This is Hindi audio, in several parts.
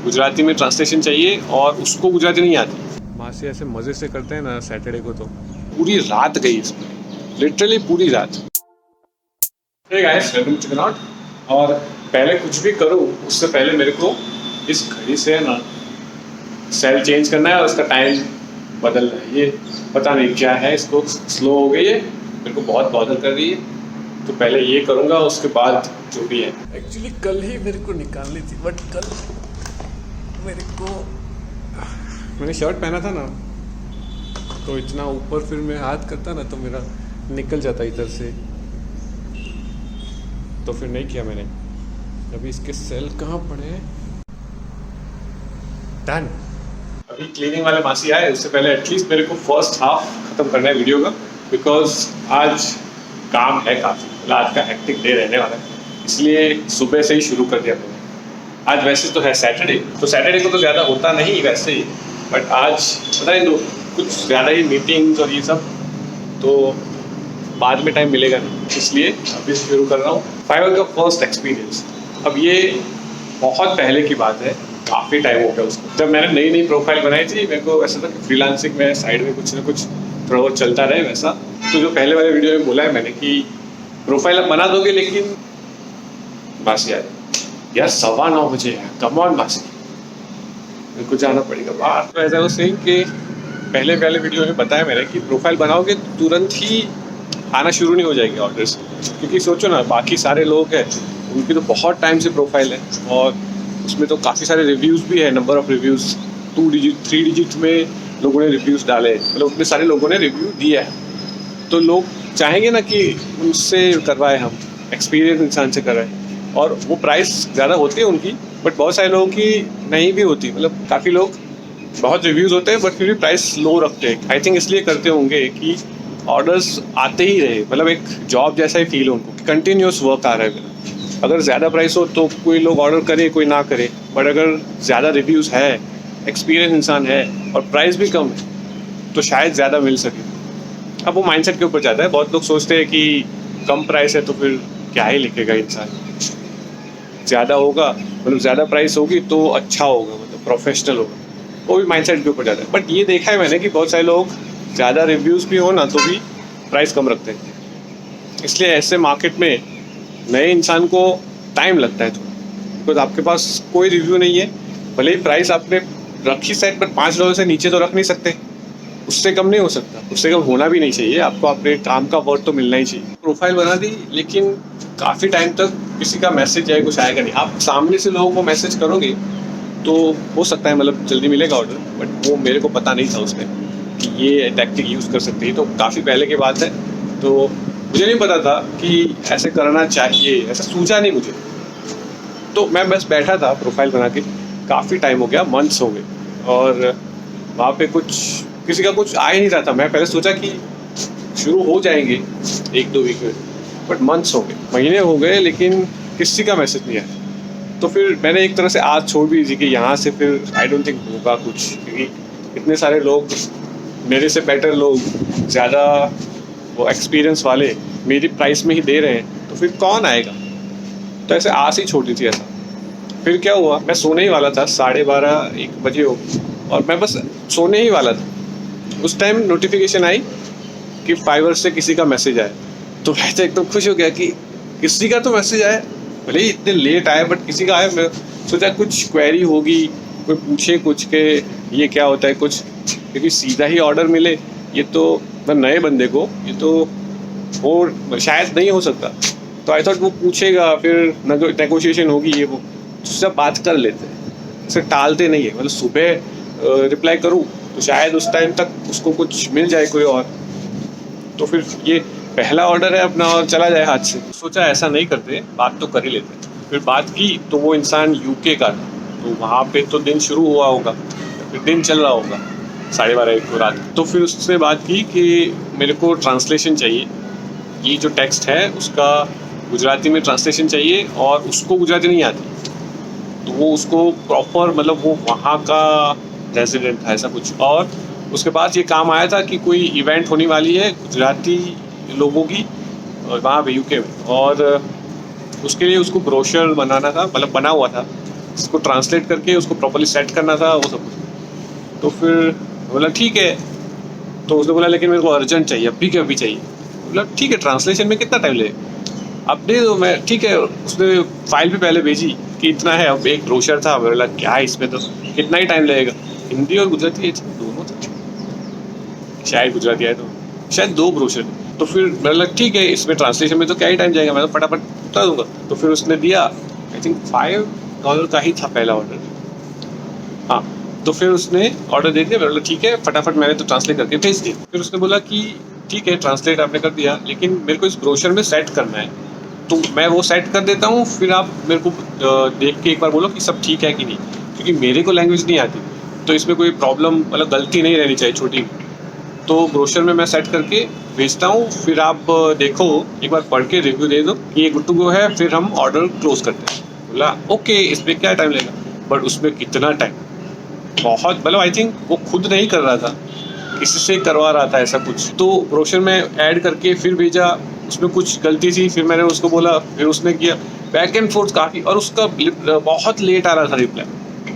गुजराती में ट्रांसलेशन चाहिए और उसको गुजराती नहीं आती। मासी ऐसे मज़े से करते हैं ना सैटरडे को, तो पूरी रात गई इसमें, लिटरली पूरी रात। Hey guys, welcome to chicken out. और पहले कुछ भी करूँ उससे पहले मेरे को इस घड़ी से ना सेल चेंज करना है और उसका टाइम बदलना है। ये पता नहीं क्या है, इसको स्लो हो गई है, मेरे को बहुत बॉदर कर रही है। तो पहले ये करूँगा, उसके बाद जो भी है। एक्चुअली कल ही मेरे को निकालनी थी, बट कल मेरे को मैंने शर्ट पहना था ना, तो इतना ऊपर फिर मैं हाथ करता ना तो मेरा निकल जाता इधर से, तो फिर नहीं किया मैंने। अभी इसके सेल कहाँ पड़े हैं? डन। अभी क्लीनिंग वाले मासी आए, उससे पहले एटलीस्ट मेरे को फर्स्ट हाफ खत्म करना है वीडियो का, बिकॉज आज काम है काफ़ी। आज का हेक्टिक डे रहने वाला है, इसलिए सुबह से ही शुरू कर दिया मैंने। आज वैसे तो है सैटरडे, तो सैटरडे को तो ज़्यादा होता नहीं वैसे ही, बट आज पता है तो कुछ ज़्यादा ही मीटिंग्स और ये सब, तो बाद में टाइम मिलेगा नहीं, इसलिए अभी शुरू कर रहा हूँ। फाइवर का फर्स्ट एक्सपीरियंस, अब ये बहुत पहले की बात है, काफ़ी टाइम हो गया उसको। जब मैंने नई नई प्रोफाइल बनाई थी, मेरे को ऐसा था कि फ्रीलांसिंग में साइड में कुछ ना कुछ थोड़ा बहुत चलता रहे वैसा। तो जो पहले वाले वीडियो में बोला है मैंने कि प्रोफाइल आप बना दोगे, लेकिन मासी यार 9:15 बजे है, कम ऑन मासी, मेरे को जाना पड़ेगा बाहर। तो ऐसा वो सेम कि पहले वीडियो में बताया मैंने कि प्रोफाइल बनाओगे तुरंत ही आना शुरू नहीं हो जाएगी ऑर्डर्स, क्योंकि सोचो ना बाकी सारे लोग हैं उनकी तो बहुत टाइम से प्रोफाइल है और उसमें तो काफ़ी सारे रिव्यूज़ भी है, number of reviews 2 digit 3 digit में लोगों ने रिव्यूज़ डाले, मतलब उतने सारे लोगों ने रिव्यू दिया है। तो लोग चाहेंगे ना कि उनसे करवाएं, हम एक्सपीरियंस इंसान से कराएं, और वो प्राइस ज़्यादा होती है उनकी, बट बहुत सारे लोगों की नहीं भी होती। मतलब काफ़ी लोग बहुत रिव्यूज़ होते हैं बट फिर भी प्राइस लो रखते हैं। आई थिंक इसलिए करते होंगे कि ऑर्डर्स आते ही रहे, मतलब एक जॉब जैसा ही फील हो उनको, कंटिन्यूस वर्क आ रहा है मेरा। अगर ज़्यादा प्राइस हो तो कोई लोग ऑर्डर करे कोई ना करे, बट अगर ज़्यादा रिव्यूज़ है, एक्सपीरियंस इंसान है और प्राइस भी कम है, तो शायद ज़्यादा मिल सके। अब वो माइंडसेट के ऊपर जाता है। बहुत लोग सोचते हैं कि कम प्राइस है तो फिर क्या ही लिखेगा इंसान, ज़्यादा होगा मतलब ज़्यादा प्राइस होगी तो अच्छा होगा, मतलब प्रोफेशनल होगा, वो भी माइंडसेट के ऊपर जाता है। बट ये देखा है मैंने कि बहुत सारे लोग ज़्यादा रिव्यूज़ भी हो ना तो भी प्राइस कम रखते हैं। इसलिए ऐसे मार्केट में नए इंसान को टाइम लगता है थोड़ा, बिकॉज आपके पास कोई रिव्यू नहीं है। भले ही प्राइस आपने रखी साइड पर $5 से नीचे तो रख नहीं सकते, उससे कम नहीं हो सकता, उससे कम होना भी नहीं चाहिए। आपको अपने काम का वर्थ तो मिलना ही चाहिए। प्रोफाइल बना दी, लेकिन काफ़ी टाइम तक किसी का मैसेज या कुछ आएगा नहीं। आप सामने से लोगों को मैसेज करोगे तो हो सकता है मतलब जल्दी मिलेगा ऑर्डर, बट वो मेरे को पता नहीं था उसमें कि ये टैक्टिक यूज़ कर सकती है। तो काफ़ी पहले की बात है, तो मुझे नहीं पता था कि ऐसे करना चाहिए, ऐसा सूझा नहीं मुझे। तो मैं बस बैठा था प्रोफाइल बना के, काफ़ी टाइम हो गया, मंथ्स हो गए, और वहाँ पे किसी का कुछ आ ही नहीं रहा था। मैं पहले सोचा कि शुरू हो जाएंगे 1-2 वीक में, बट मंथ्स हो गए, महीने हो गए, लेकिन किसी का मैसेज नहीं आया। तो फिर मैंने एक तरह से आज छोड़ भी दी कि यहाँ से फिर आई डोंट थिंक होगा कुछ, क्योंकि इतने सारे लोग, मेरे से बेटर लोग, ज़्यादा वो एक्सपीरियंस वाले मेरी प्राइस में ही दे रहे हैं, तो फिर कौन आएगा। तो ऐसे आस ही छोड़ दी थी ऐसा। फिर क्या हुआ, मैं सोने ही वाला था, 12:30-1 बजे हो, और मैं बस सोने ही वाला था, उस टाइम नोटिफिकेशन आई कि फाइवर से किसी का मैसेज आया। तो मैं तो एकदम खुश हो गया कि किसी का तो मैसेज आया, भले ही इतने लेट आया बट किसी का आया। मैं सोचा कुछ क्वेरी होगी, कोई पूछे कुछ के ये क्या होता है कुछ, क्योंकि सीधा ही ऑर्डर मिले ये तो नए बंदे को ये तो वो शायद नहीं हो सकता। तो आई थॉट वो पूछेगा, फिर नेगोशिएशन होगी, ये वो सब बात कर लेते हैं, उसे टालते नहीं है। मतलब सुबह रिप्लाई करूँ तो शायद उस टाइम तक उसको कुछ मिल जाए कोई और, तो फिर ये पहला ऑर्डर है अपना और चला जाए हाथ से। सोचा ऐसा नहीं करते, बात तो कर ही लेते। फिर बात की तो वो इंसान यूके का था, तो वहाँ पे तो दिन शुरू हुआ होगा, फिर दिन चल रहा होगा 12:30-1 को रात। तो फिर उससे बात की कि मेरे को ट्रांसलेशन चाहिए, ये जो टेक्स्ट है उसका गुजराती में ट्रांसलेशन चाहिए और उसको गुजराती नहीं आती, तो वो उसको प्रॉपर, मतलब वो वहाँ का रेजिडेंट था ऐसा कुछ। और उसके पास ये काम आया था कि कोई इवेंट होने वाली है गुजराती लोगों की वहाँ पे यूके में, और उसके लिए उसको ब्रोशर बनाना था, मतलब बना हुआ था, इसको ट्रांसलेट करके उसको प्रॉपर्ली सेट करना था, वो सब कुछ। तो फिर बोला ठीक है। तो उसने बोला लेकिन मेरे को अर्जेंट चाहिए, अभी के अभी चाहिए। बोला ठीक है, ट्रांसलेशन में कितना टाइम लगेगा, अब दे दो। मैं ठीक है, उसने फाइल भी पहले भेजी कि इतना है। अब एक ब्रोशर था, बोला क्या है इसमें, तो कितना ही टाइम लगेगा। हिंदी और गुजराती है दोनों थे, शायद गुजराती है तो शायद 2 ब्रोशर। तो फिर मैंने लगा ठीक है, इसमें ट्रांसलेशन में तो क्या ही टाइम जाएगा, मैं तो फटाफट उतार दूंगा। तो फिर उसने दिया, आई थिंक $5 का ही था पहला ऑर्डर। हाँ, तो फिर उसने ऑर्डर दे दिया। मैंने ठीक है, फटाफट मैंने तो ट्रांसलेट करके भेज दिया। फिर उसने बोला कि ठीक है, ट्रांसलेट आपने कर दिया, लेकिन मेरे को इस ब्रोशर में सेट करना है, तो मैं वो सेट कर देता हूँ, फिर आप मेरे को देख के एक बार बोलो कि सब ठीक है कि नहीं, क्योंकि मेरे को लैंग्वेज नहीं आती, तो इसमें कोई प्रॉब्लम मतलब गलती नहीं रहनी चाहिए छोटी। तो ब्रोशर में मैं सेट करके भेजता हूँ, फिर आप देखो, एक बार पढ़ के रिव्यू दे दो कि ये गुड टू गो है, फिर हम ऑर्डर क्लोज करते हैं। बोला ओके, इसमें क्या टाइम लगेगा, बट उसमें कितना टाइम, बहुत, मतलब आई थिंक वो खुद नहीं कर रहा था, किसी से करवा रहा था ऐसा कुछ। तो ब्रोशर में ऐड करके फिर भेजा, उसमें कुछ गलती थी, फिर मैंने उसको बोला, फिर उसने किया, बैक एंड फोर्थ काफ़ी, और उसका बहुत लेट आ रहा था रिप्लाई।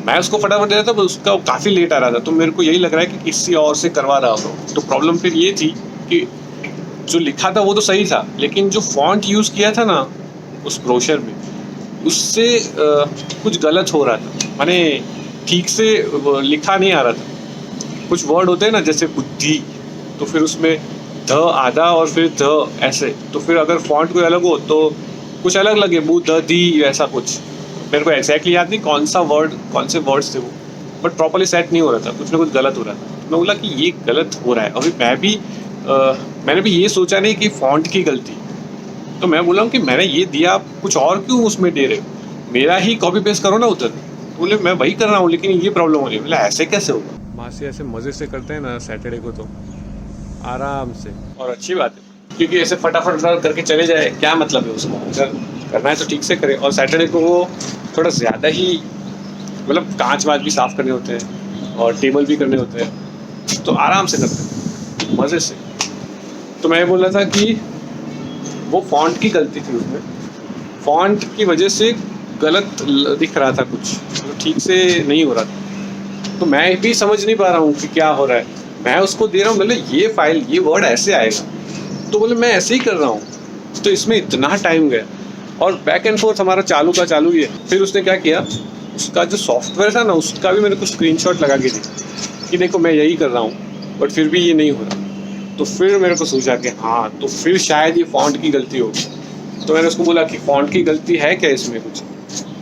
मैं उसको फटाफट दे रहा था, पर उसका काफ़ी लेट आ रहा था। तो मेरे को यही लग रहा है कि किसी और से करवा रहा हो। तो प्रॉब्लम फिर ये थी कि जो लिखा था वो तो सही था, लेकिन जो फॉन्ट यूज़ किया था ना उस ब्रोशर में, उससे कुछ गलत हो रहा था, माने ठीक से लिखा नहीं आ रहा था। कुछ वर्ड होते हैं ना, जैसे बुद्धि, तो फिर उसमें ध आधा और फिर ध ऐसे, तो फिर अगर फॉन्ट कोई अलग हो तो कुछ अलग लगे, बुद्ध दी, ऐसा कुछ। मेरे को एग्जैक्टली याद नहीं कौन से वर्ड्स थे वो, बट प्रॉपर्ली सेट नहीं हो रहा था, कुछ ना कुछ गलत हो रहा था। मैं बोला कि ये गलत हो रहा है। अभी मैंने भी ये सोचा नहीं कि फॉन्ट की गलती, तो मैं बोला कि मैंने ये दिया, आप कुछ और क्यों उसमें दे रहे हो, मेरा ही कॉपी पेस्ट करो ना उधर। तो बोले मैं वही कर रहा हूँ, लेकिन ये प्रॉब्लम हो रही है। बोला ऐसे कैसे होगा। मासी ऐसे मज़े से करते हैं ना सैटरडे को, तो आराम से, और अच्छी बात है, क्योंकि ऐसे फटाफट करके चले जाए, क्या मतलब है उसको। अगर करना है तो ठीक से करे। और सैटरडे को वो थोड़ा ज़्यादा ही, मतलब कांच वाँच भी साफ़ करने होते हैं और टेबल भी करने होते हैं, तो आराम से करते हैं, मज़े से। तो मैं बोल रहा था कि वो फॉन्ट की गलती थी, उसमें फॉन्ट की वजह से गलत दिख रहा था, कुछ तो ठीक से नहीं हो रहा था। तो मैं भी समझ नहीं पा रहा हूँ कि क्या हो रहा है। मैं उसको दे रहा हूँ, बोले ये फाइल, ये वर्ड ऐसे आएगा, तो बोले मैं ऐसे ही कर रहा हूँ, तो इसमें इतना टाइम गया। और बैक एंड फोर्थ हमारा चालू का चालू ही है। फिर उसने क्या किया, उसका जो सॉफ्टवेयर था ना, उसका भी मैंने कुछ स्क्रीनशॉट लगा के दी कि देखो मैं यही कर रहा हूँ, बट फिर भी ये नहीं हो रहा। तो फिर मेरे को सोचा कि हाँ, तो फिर शायद ये फॉन्ट की गलती होगी। तो मैंने उसको बोला कि फॉन्ट की गलती है क्या इसमें कुछ,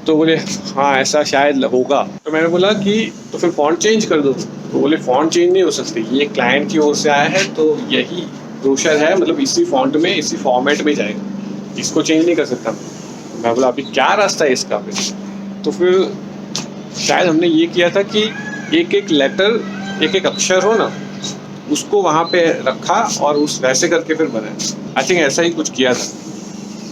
तो बोले हाँ ऐसा शायद होगा। तो मैंने बोला कि तो फिर फॉन्ट चेंज कर दो। तो बोले फॉन्ट चेंज नहीं हो सकती, ये क्लाइंट की ओर से आया है, तो यही ब्रोशर है, मतलब इसी फॉन्ट में, इसी फॉर्मेट में जाएगा, इसको चेंज नहीं कर सकता। मैं बोला अभी क्या रास्ता है इसका फिर। तो फिर शायद हमने ये किया था कि एक एक लेटर, एक एक अक्षर हो ना, उसको वहाँ पे रखा और उस वैसे करके फिर बनाया। आई थिंक ऐसा ही कुछ किया था,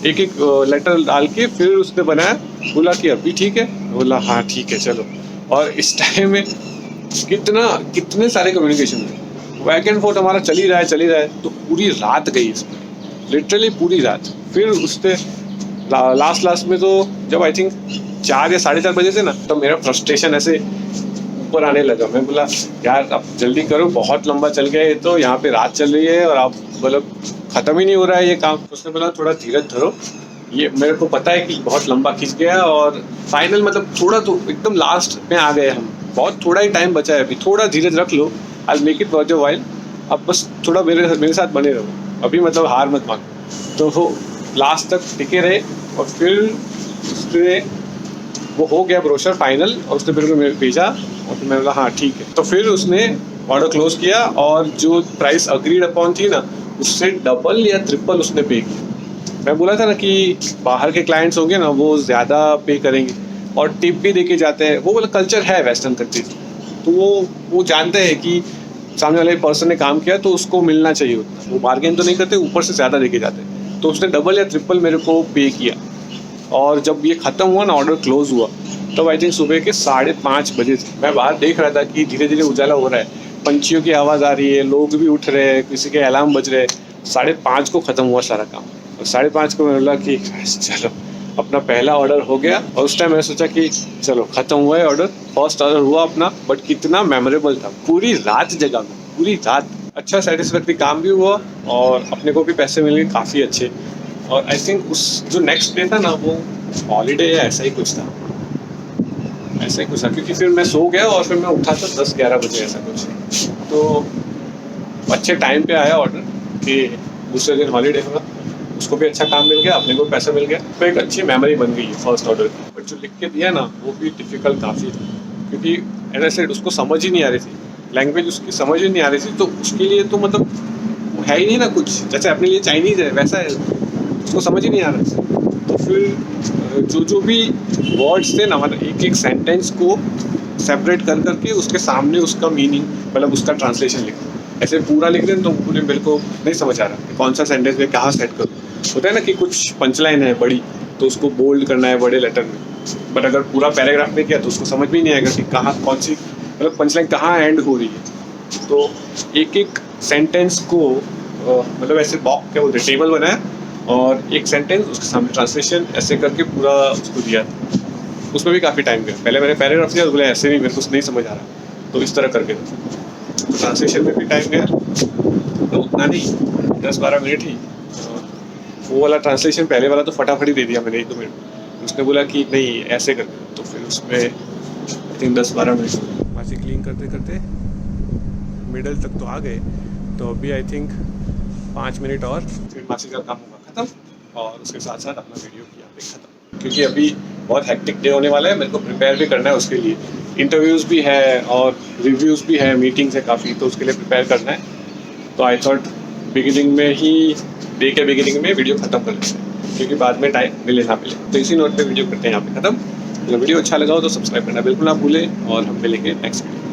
एक एक लेटर डाल के फिर उसने बनाया। बोला कि अभी ठीक है, बोला हाँ ठीक है चलो। और इस टाइम में कितने सारे कम्युनिकेशन हुए, बैक एंड फोर्थ हमारा चल ही रहा है। तो पूरी रात गई इसमें, लिटरली पूरी रात। फिर उसने लास्ट में तो जब आई थिंक 4 या 4:30 बजे थे ना, तो मेरा फ्रस्ट्रेशन ऐसे ऊपर आने लगा। मैं बोला यार अब जल्दी करो, बहुत लंबा चल गया है, तो यहाँ पे रात चल रही है और आप मतलब ख़त्म ही नहीं हो रहा है ये काम। उसने बोला थोड़ा धीरज धरो, ये मेरे को पता है कि बहुत लंबा खिंच गया, और फाइनल मतलब थोड़ा तो एकदम लास्ट में आ गए हम, बहुत थोड़ा ही टाइम बचा है अभी, थोड़ा धीरज रख लो, I make it worth your while. अब बस थोड़ा मेरे साथ बने रहो, अभी मतलब हार मत मानो। तो वो लास्ट तक टिके रहे, और फिर उसने वो हो गया ब्रोशर फाइनल, और उसने फिर को भेजा, और फिर मैंने बोला हाँ ठीक है। तो फिर उसने ऑर्डर क्लोज किया, और जो प्राइस अग्रीड अपॉन थी ना, उससे डबल या ट्रिपल उसने पे किया। मैं बोला था ना कि बाहर के क्लाइंट्स होंगे ना, वो ज़्यादा पे करेंगे और टिप भी देके जाते हैं। वो वाला कल्चर है वेस्टर्न कंट्रीज, तो वो जानते हैं कि सामने वाले पर्सन ने काम किया तो उसको मिलना चाहिए उतना, वो बार्गेन तो नहीं करते, ऊपर से ज़्यादा देके जाते हैं। तो उसने डबल या ट्रिपल मेरे को पे किया। और जब ये ख़त्म हुआ ना, ऑर्डर क्लोज हुआ, तब आई थिंक सुबह के 5:30 बजे थे। मैं बाहर देख रहा था कि धीरे धीरे उजाला हो रहा है, पंछियों की आवाज़ आ रही है, लोग भी उठ रहे हैं, किसी के अलार्म बज रहे हैं। 5:30 को ख़त्म हुआ सारा काम, और 5:30 को मैं बोला कि चलो अपना पहला ऑर्डर हो गया और उस टाइम मैंने सोचा कि चलो ख़त्म हुआ है ऑर्डर, फर्स्ट ऑर्डर हुआ अपना। बट कितना मेमोरेबल था, पूरी रात जगा मैं, पूरी रात। अच्छा सेटिस्फैक्ट्री काम भी हुआ और अपने को भी पैसे मिल गए काफ़ी अच्छे। और आई थिंक उस जो नेक्स्ट डे था ना, वो हॉलीडे या ऐसा ही कुछ था, ऐसा ही कुछ था, क्योंकि फिर मैं सो गया और फिर मैं उठा था 10-11 बजे ऐसा कुछ। तो अच्छे टाइम पे आया ऑर्डर कि दूसरे दिन हॉलीडे होगा, उसको भी अच्छा काम मिल गया, अपने को पैसा मिल गया, तो एक अच्छी मेमोरी बन गई है फर्स्ट ऑर्डर की। बट जो लिख के दिया ना, वो भी डिफ़िकल्ट काफ़ी था, क्योंकि एज आई सेड उसको समझ ही नहीं आ रही थी, लैंग्वेज उसकी समझ ही नहीं आ रही थी। तो उसके लिए तो मतलब वो है ही नहीं ना कुछ, जैसे अपने लिए चाइनीज़ है वैसा है, उसको समझ ही नहीं आ रहा था। तो फिर जो भी वर्ड्स थे ना, मतलब एक एक सेंटेंस को सेपरेट कर करके उसके सामने उसका मीनिंग, मतलब उसका ट्रांसलेशन लिखो। ऐसे पूरा लिख दें तो पूरे मेरे को नहीं समझ आ रहा कि कौन सा सेंटेंस में कहाँ सेट करूँ। होता है ना कि कुछ पंचलाइन है बड़ी, तो उसको बोल्ड करना है बड़े लेटर में, बट अगर पूरा पैराग्राफ में किया तो उसको समझ भी नहीं आएगा कि कहाँ कौन सी, मतलब पंचलाइन कहाँ एंड हो रही है। तो एक एक सेंटेंस को मतलब ऐसे बॉक्स क्या बोलते हैं, टेबल बनाया और एक सेंटेंस उसके सामने ट्रांसलेशन ऐसे करके पूरा उसको दिया था। उसमें भी काफ़ी टाइम गया, पहले मैंने पैराग्राफ दिया तो बोले ऐसे भी मेरे को नहीं समझ आ रहा, तो इस तरह करके तो ट्रांसलेशन में भी टाइम गया, तो उतना नहीं 10-12 मिनट ही। वो वाला ट्रांसलेशन पहले वाला तो फटाफट ही दे दिया मैंने 1-2 मिनट। उसने बोला कि नहीं ऐसे कर, तो फिर उसमें आई थिंक 10-12 मिनट मासी क्लीन करते करते मिडल तक तो आ गए। तो अभी आई थिंक 5 मिनट और फिर मासी का काम होगा ख़त्म, और उसके साथ साथ अपना वीडियो भी यहाँ पे ख़त्म, क्योंकि अभी बहुत हेक्टिक डे होने वाला है, मेरे को प्रिपेयर भी करना है उसके लिए। इंटरव्यूज़ भी है और रिव्यूज़ भी है, मीटिंग्स है काफ़ी, तो उसके लिए प्रिपेयर करना है। तो आई थॉट बिगिनिंग में ही, डे के बिगिनिंग में वीडियो ख़त्म कर लेते हैं, क्योंकि बाद में टाइम मिले ना मिले। तो इसी नोट पे वीडियो करते हैं यहाँ पे ख़त्म। अगर वीडियो अच्छा लगा हो तो सब्सक्राइब करना बिल्कुल ना भूलें, और हम मिलेंगे नेक्स्ट वीडियो।